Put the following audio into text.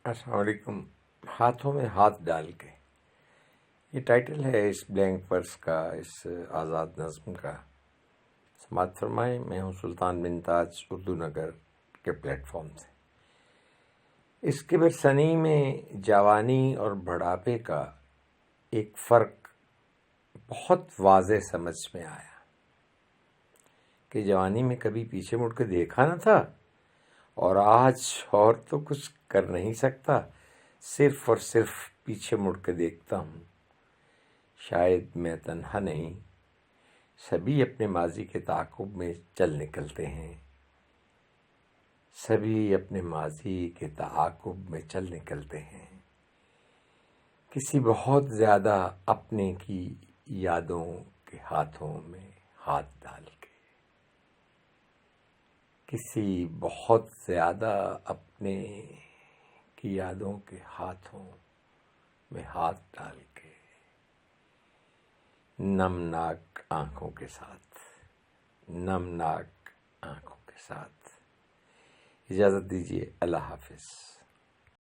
السلام علیکم۔ ہاتھوں میں ہاتھ ڈال کے، یہ ٹائٹل ہے اس بلینک ورس کا، اس آزاد نظم کا۔ سماعت فرمائیں، میں ہوں سلطان بن تاج اردو نگر کے پلیٹ فارم سے۔ اس کے برسنی میں جوانی اور بڑھاپے کا ایک فرق بہت واضح سمجھ میں آیا کہ جوانی میں کبھی پیچھے مڑ کے دیکھا نہ تھا، اور آج اور تو کچھ کر نہیں سکتا، صرف اور صرف پیچھے مڑ کے دیکھتا ہوں۔ شاید میں تنہا نہیں، سبھی اپنے ماضی کے تعاقب میں چل نکلتے ہیں، سبھی اپنے ماضی کے تعاقب میں چل نکلتے ہیں، کسی بہت زیادہ اپنے کی یادوں کے ہاتھوں میں ہاتھ ڈال کے، کسی بہت زیادہ اپنے کی یادوں کے ہاتھوں میں ہاتھ ڈال کے، نمناک آنکھوں کے ساتھ، نمناک آنکھوں کے ساتھ۔ اجازت دیجیے، اللہ حافظ۔